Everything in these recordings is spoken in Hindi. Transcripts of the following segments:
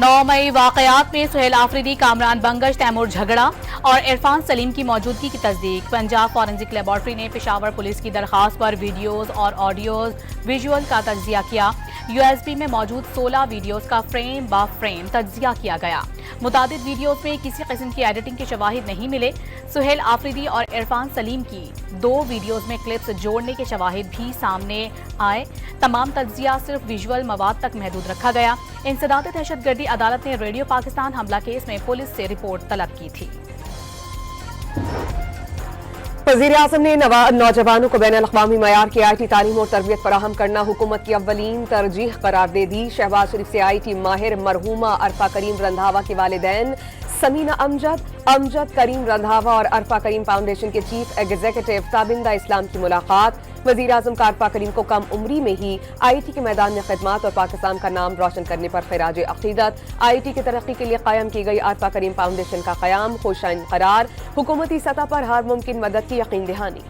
9 मई वाकयात में सुहेल आफरीदी, कामरान बंगश, तैमूर झगड़ा और इरफान सलीम की मौजूदगी की तस्दीक। पंजाब फॉरेंसिक लेबॉर्ट्री ने पेशावर पुलिस की दरखास्त पर वीडियोज और ऑडियोज विजुअल का तज्जिया किया। यूएसबी में मौजूद 16 वीडियोज का फ्रेम ब फ्रेम तज्जिया किया गया। मुतादिद वीडियोज में किसी किस्म की एडिटिंग के शवाहिद नहीं मिले। सुहेल आफरीदी और इरफान सलीम की 2 वीडियोज में क्लिप्स जोड़ने के शवाहिद भी सामने आए। तमाम तज्जिया सिर्फ विजुअल मवाद तक महदूद रखा गया। इंसदाद दहशतगर्दी अदालत ने रेडियो पाकिस्तान हमला केस में पुलिस से रिपोर्ट तलब की थी। वज़ीर-ए-आज़म ने नौजवानों को बैनुल-अक़वामी मयार की IT तालीम और तरबियत फराहम करना हुकूमत की अव्वलीन तरजीह करार दे दी। शहबाज शरीफ से IT माहिर मरहूमा अरफा करीम रंधावा के वालिदैन समीना अमजद करीम रंधावा और अरफा करीम फाउंडेशन के चीफ एग्जीक्यूटिव ताबिंदा इस्लाम की मुलाकात। वज़ीर-ए-आज़म का अरफा करीम को कम उम्री में ही IT के मैदान में खिदमत और पाकिस्तान का नाम रोशन करने पर खिराज अकीदत। IT की तरक्की के लिए कायम की गई अरफा करीम फाउंडेशन का क़याम खुशाइन करार। हुकूमती सतह पर हर मुमकिन मदद की यकीन दहानी।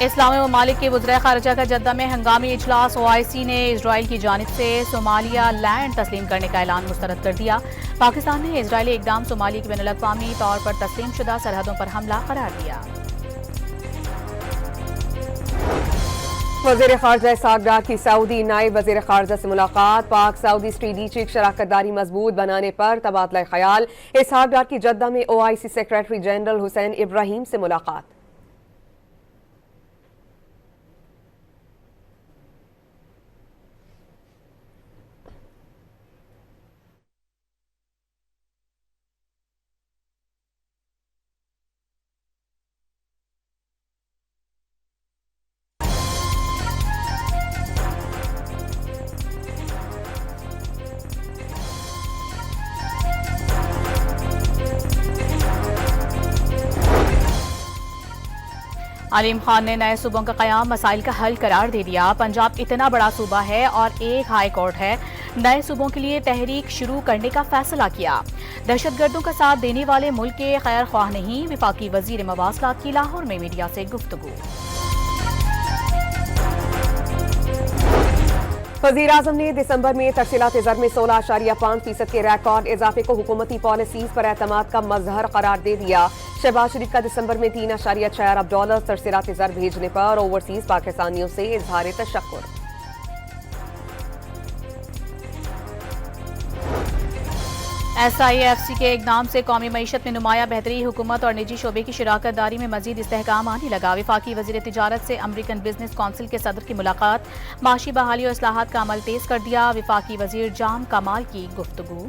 इस्लामी ममालिक के वज़ीर ख़ारिजा का जद्दा में हंगामी इजलास। OIC ने इजराइल की जानिब से सोमालिया लैंड तस्लीम करने का ऐलान मुस्तरद कर दिया। पाकिस्तान ने इजरायली इक़दाम सोमालिया की बैनुल-अक़वामी तौर पर तस्लीम शुदा सरहदों पर हमला करार दिया। वज़ीर ख़ारिजा इसहाक़ डार की सऊदी नायब वज़ीर ख़ारिजा से मुलाकात। पाक सऊदी स्ट्रेटेजिक शराकतदारी मजबूत बनाने पर तबादला ख्याल। इसहाक़ डार की जद्दा में OIC secretary general Hussain Ibrahim से मुलाकात। अलीम खान ने नए सूबों का क़याम मसाइल का हल करार दे दिया। पंजाब इतना बड़ा सूबा है और एक हाई कोर्ट है। नए सूबों के लिए तहरीक शुरू करने का फैसला किया। दहशतगर्दों का साथ देने वाले मुल्क के खैर ख्वाह नहीं। वफाकी वजीर मवासलात की लाहौर में मीडिया से गुफ्तगू। वज़ीर-ए-आज़म ने दिसंबर में तरसीलात ज़र में 16.5% के रिकॉर्ड इजाफे को हुकूमती पॉलिसीज पर एतमाद का मजहर करार दे दिया। शहबाज शरीफ का दिसंबर में $3.4 अरब तरसीलात ज़र भेजने पर ओवरसीज पाकिस्तानियों से इजहार तशक्कुर। SIFC के इक़दाम से कौमी मईशत में नुमाया बेहतरी। हुकूमत और निजी शोबे की शराकत दारी में मजीद इस्तेहकाम आने लगा। वफाकी वज़ीर तिजारत से अमरीकन बिजनेस कौंसिल के सदर की मुलाकात। माशी बहाली और इस्लाहात का अमल तेज कर दिया। वफाकी वज़ीर जाम कमाल की गुफ्तगू।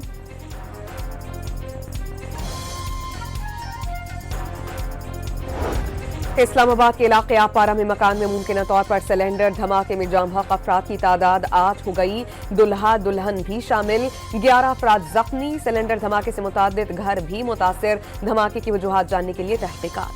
इस्लामाबाद के इलाके आपारा में मकान में मुमकिन तौर पर सिलेंडर धमाके में जाम हक अफराद की तादाद 8 हो गई। दुल्हा दुल्हन भी शामिल। 11 अफराद जख्मी। सिलेंडर धमाके से मुतादिद घर भी मुतासिर। धमाके की वजूहात जानने के लिए तहकीकात।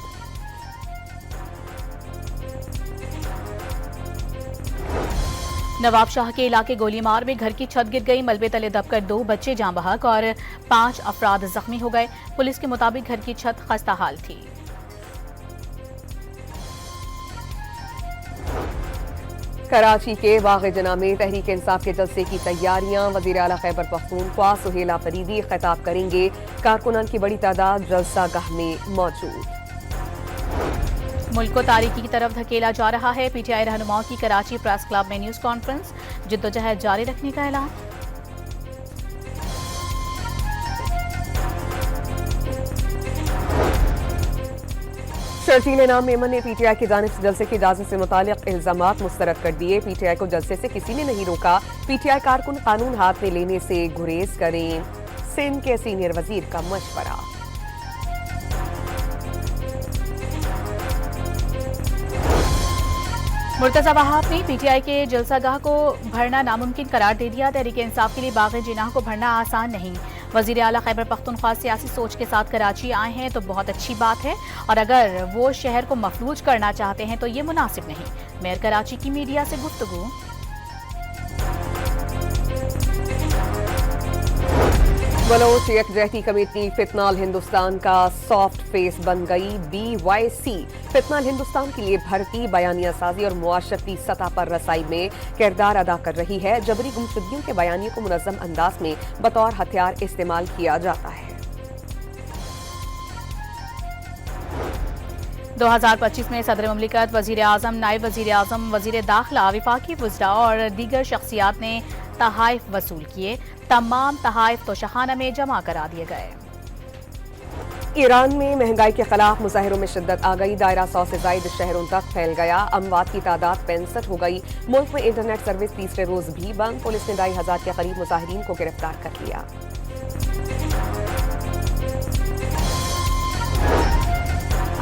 नवाब शाह के इलाके गोलीमार में घर की छत गिर गई। मलबे तले दबकर 2 बच्चे जाँ बहक और 5 अफराद जख्मी हो गए। पुलिस के मुताबिक घर की छत खस्ता हाल थी। कराची के बाग़ जना में तहरीक इंसाफ के जलसे की तैयारियां। वज़ीर आला खैबर पख्तूनख्वा सुहेल आफरीदी खिताब करेंगे। कारकुनान की बड़ी तादाद जलसागाह में मौजूद। मुल्क को तारीकी की तरफ धकेला जा रहा है। PTI रहनुमाओं की कराची प्रेस क्लब में न्यूज कॉन्फ्रेंस। जिद्दोजहद जारी रखने का ऐलान। शर्जील इनाम मेमन ने PTI की जानिब से जलसे की इजाजत से मुतालिक इल्जामात मुस्तरद कर दिए। PTI को जलसे से किसी ने नहीं रोका। PTI कारकुन कानून हाथ में लेने से गुरेज करें। सिंध के सीनियर वजीर का मशवरा। मुर्तजा वहाब ने PTI के जलसागाह को भरना नामुमकिन करार दे दिया। तहरीक इंसाफ के लिए बाग़ जिनाह को भरना आसान नहीं। वज़ीर आला खैबर पख्तूनख्वा सियासी सोच के साथ कराची आए हैं तो बहुत अच्छी बात है, और अगर वो शहर को मफलूज करना चाहते हैं तो ये मुनासिब नहीं। मेयर कराची की मीडिया से गुफ्तगू। बलोच यकजहती कमेटी फितनाल हिंदुस्तान का सॉफ्ट फेस बन गई। BYC फितनाल हिंदुस्तान के लिए भर्ती, बयानिया साजी और मुआशरती सतह पर रसाई में किरदार अदा कर रही है। जबरी गुमशुदगियों के बयानियों को मुनज़्ज़म अंदाज में बतौर हथियार इस्तेमाल किया जाता है। 2025 में सदर मुमलिकत, वजीर आजम, नायब वजीर आजम, वजीर दाखिला, विफाकी वज़रा और दीगर शख्सियात ने तहाइफ वसूल किए। तमाम तहाइफ तोशाखाना में जमा करा दिए गए। ईरान में महंगाई के खिलाफ मुजाहिरों में शिद्दत आ गई। दायरा 100 से ज्यादा शहरों तक फैल गया। अमवात की तादाद 65 हो गई। मुल्क में इंटरनेट सर्विस तीसरे रोज भी बंद। पुलिस ने 2,500 के करीब मुजाहिरीन को गिरफ्तार कर लिया।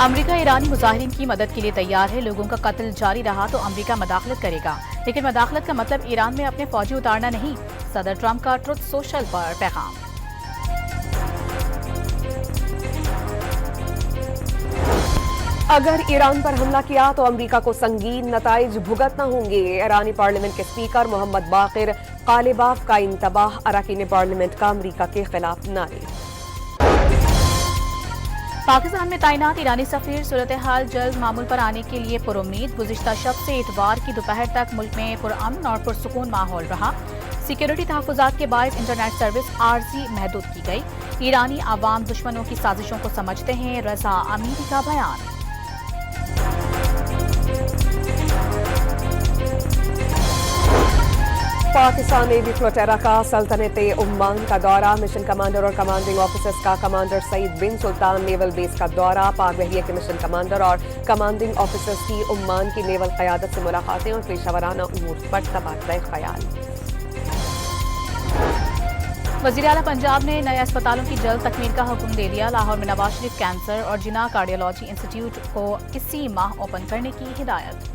अमरीका ईरानी मुजाहिरीन की मदद के लिए तैयार है। लोगों का कत्ल जारी रहा तो अमरीका मदाखलत करेगा, लेकिन मदाखलत का मतलब ईरान में अपने फौजी उतारना नहीं। सदर ट्रंप का ट्रुथ सोशल पर पैगाम। अगर ईरान पर हमला किया तो अमरीका को संगीन नताइज भुगतना होंगे। ईरानी पार्लियामेंट के स्पीकर मोहम्मद बाकिर कालिबाफ का इंतबाह। अरकान पार्लियामेंट का अमरीका के खिलाफ नारे। पाकिस्तान में तैनात ईरानी सफीर सूरत हाल जल्द मामूल पर आने के लिए पुरुम्मीद। गुज़िश्ता शब से इतवार की दोपहर तक मुल्क में पुरअमन और पुरसुकून माहौल रहा। सिक्योरिटी तहफ़्फ़ुज़ात के बायस इंटरनेट सर्विस आर्जी महदूद की गई। ईरानी आवाम दुश्मनों की साजिशों को समझते हैं। रज़ा अमीरी का बयान। पाकिस्तान नेवी फ्लोटेरा का सल्तनत ओमान का दौरा। मिशन कमांडर और कमांडिंग ऑफिसर्स का कमांडर सईद बिन सुल्तान नेवल बेस का दौरा। पाक बहरिया के मिशन कमांडर और कमांडिंग ऑफिसर्स की ओमान की नेवल क़यादत से मुलाकातें और पेशावराना उमूर पर तबादला ख्याल। वज़ीर आला पंजाब ने नए अस्पतालों की जल्द तकमील का हुक्म दे दिया। लाहौर में नवाज शरीफ कैंसर और जिना कार्डियोलॉजी इंस्टीट्यूट को इसी माह ओपन करने की हिदायत।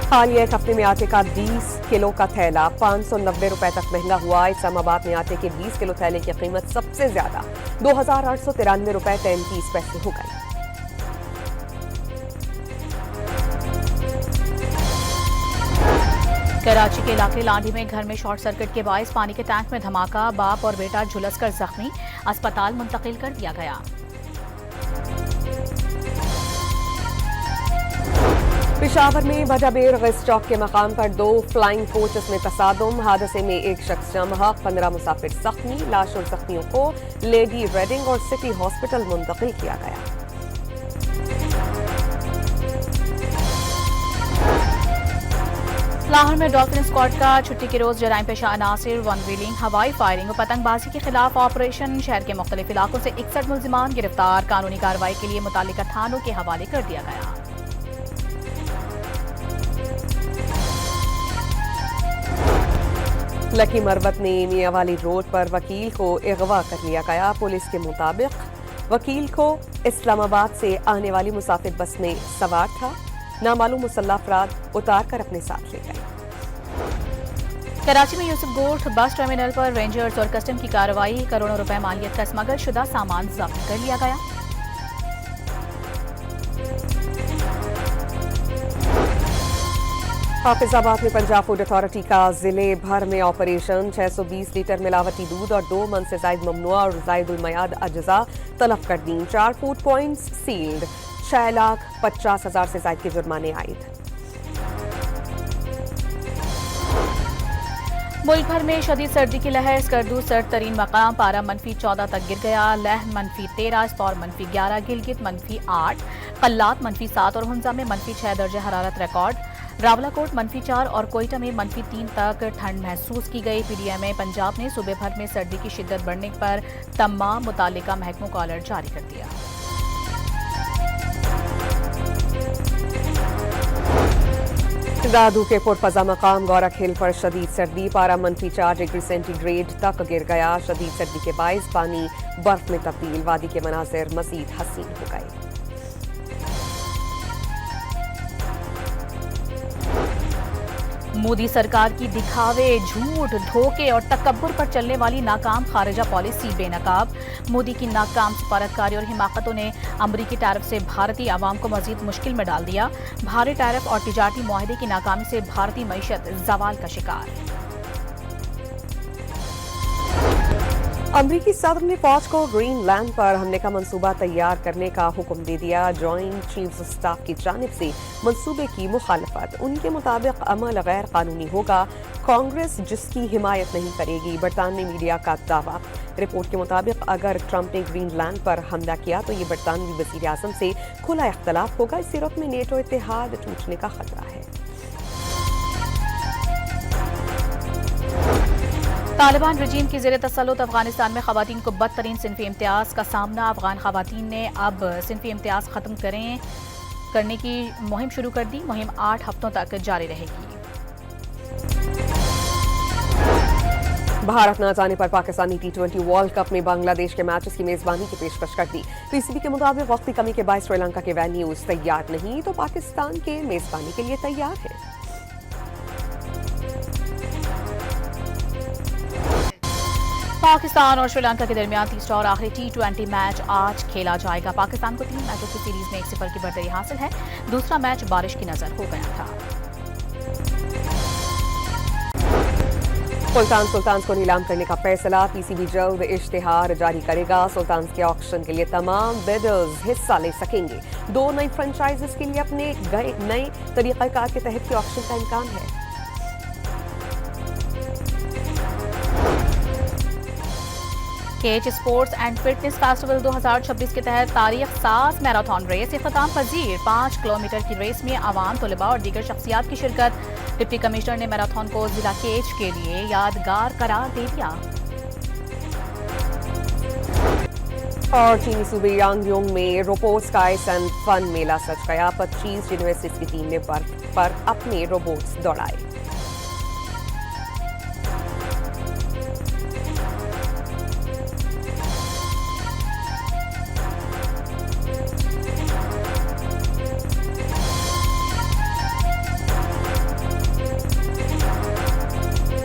हालिया एक हफ्ते में आटे का 20 किलो का थैला 590 रुपए तक महंगा हुआ। इस्लामाबाद में आटे के 20 किलो थैले की कीमत सबसे ज्यादा 2,893 रुपए 33 पैसे हो गई। कराची के इलाके लांडी में घर में शॉर्ट सर्किट के बायस पानी के टैंक में धमाका। बाप और बेटा झुलसकर जख्मी, अस्पताल मुंतकिल कर दिया गया। पेशावर में बजाबेर गैस चौक के मकाम पर 2 फ्लाइंग कोचेस में तसादुम। हादसे में एक शख्स जमहक, 15 मुसाफिर जख्मी। लाश और जख्मियों को लेडी रेडिंग और सिटी हॉस्पिटल मुंतकिल किया गया। लाहौर में डॉल्फिन स्क्वाड का छुट्टी के रोज जराइम पेशा अनासिर, वन व्हीलिंग, हवाई फायरिंग और पतंगबाजी के खिलाफ ऑपरेशन। शहर के मुख्तलिफ इलाकों से 61 मुल्जिमान गिरफ्तार। कानूनी कार्रवाई के लिए मुतालिका थानों के हवाले कर दिया गया। लकी मरवत में मियावाली रोड पर वकील को अगवा कर लिया गया। पुलिस के मुताबिक वकील को इस्लामाबाद से आने वाली मुसाफिर बस में सवार था। नामालूम मुसल्लह अफराद उतार कर अपने साथ ले गए। कराची में यूसुफ गोठ बस टर्मिनल पर रेंजर्स और कस्टम की कार्रवाई। करोड़ों रुपए मालियत का स्मगल शुदा सामान जब्त कर लिया गया। हाफिजाबाद में पंजाब फूड अथॉरिटी का जिले भर में ऑपरेशन। 620 लीटर मिलावटी दूध और 2 मन से जायद ममनुआ और जायदुल मयाद अज्जा तलब कर दी। 4 फूड पॉइंट्स सील्ड। 6,50,000 से जायद के जुर्माने आयद। मुल्क भर में शदीद सर्दी की लहर। स्कर्दू सर्द तरीन मकाम। पारा -14 तक गिर गया। लह -13, स्पौर -11, गिलगित -8, कल्लात -7 और हुंजा में -6 दर्जे हरारत रिकॉर्ड। रावलाकोट -4 और कोयटा में -3 तक ठंड महसूस की गई। PDMA पंजाब ने सूबे भर में सर्दी की शिद्दत बढ़ने पर तमाम मुतालिका महकमों को अलर्ट जारी कर दिया। दादू के पुरफजा मकाम गौरा खेल पर शदीद सर्दी। पारा -4 डिग्री सेंटीग्रेड तक गिर गया। शदीद सर्दी के बायस पानी बर्फ में तब्दील। वादी के मनाजिर मजीद हसीन हो गए। मोदी सरकार की दिखावे, झूठ, धोखे और तकब्बुर पर चलने वाली नाकाम खारिजा पॉलिसी बेनकाब। मोदी की नाकाम सफारतकारी और हिमाकतों ने अमरीकी टैरिफ से भारतीय आवाम को मजीद मुश्किल में डाल दिया। भारी टैरिफ और तिजारती मुआहदे की नाकामी से भारतीय मईशत जवाल का शिकार। अमरीकी सदर ने फौज को ग्रीनलैंड पर हमले का मंसूबा तैयार करने का हुक्म दे दिया। जॉइंट चीफ स्टाफ की जानिब से मंसूबे की मुखालफत। उनके मुताबिक अमल गैर कानूनी होगा। कांग्रेस जिसकी हिमायत नहीं करेगी। बरतानवी मीडिया का दावा। रिपोर्ट के मुताबिक अगर ट्रंप ने ग्रीनलैंड पर हमला किया तो ये बरतानवी वज़ीर आज़म से खुला इख्तलाफ होगा। इस सूरत में नेटो इत्तेहाद टूटने का खतरा है। तालिबान रजीम की ज़ेर तसल्लुत अफगानिस्तान में ख़वातीन को बदतरीन सिनफी इम्तियाज़ का सामना। अफगान ख़वातीन ने अब सिनफी इम्तियाज़ ख़त्म करने की मुहिम शुरू कर दी। मुहिम 8 हफ्तों तक जारी रहेगी। भारत न जाने पर पाकिस्तानी T20 वर्ल्ड कप में बांग्लादेश के मैचेस की मेजबानी की पेशकश कर दी। पीसीबी के मुताबिक वक्ती कमी के बाद श्रीलंका के वेन्यूज तैयार नहीं तो पाकिस्तान के मेजबानी के लिए तैयार है। पाकिस्तान और श्रीलंका के दरमियान तीसरा और आखिरी T20 मैच आज खेला जाएगा। पाकिस्तान को 3 मैचों की सीरीज में 1-0 की बढ़तरी हासिल है। दूसरा मैच बारिश की नजर हो गया था। सुल्तान को नीलाम करने का फैसला। पीसीबी जल्द इश्तिहार जारी करेगा। सुल्तान के ऑक्शन के लिए तमाम बिडर्स हिस्सा ले सकेंगे। 2 नई फ्रेंचाइजीज के लिए अपने नए तरीक़ाकार के तहत के ऑक्शन का इम्कान है। केच स्पोर्ट्स एंड फिटनेस फेस्टिवल 2026 के तहत तारीख साज मैराथन रेस इख्तिताम पजीर। 5 किलोमीटर की रेस में आवाम, तलबा और दीगर शख्सियात की शिरकत। डिप्टी कमिश्नर ने मैराथन को जिला केच के लिए यादगार करार दे दिया। और चीनी सूबे यांगयोंग में रोबोट स्काइस एंड फन मेला सज गया। 25 यूनिवर्सिटीज की टीम ने बर्फ पर अपने रोबोट्स दौड़ाए।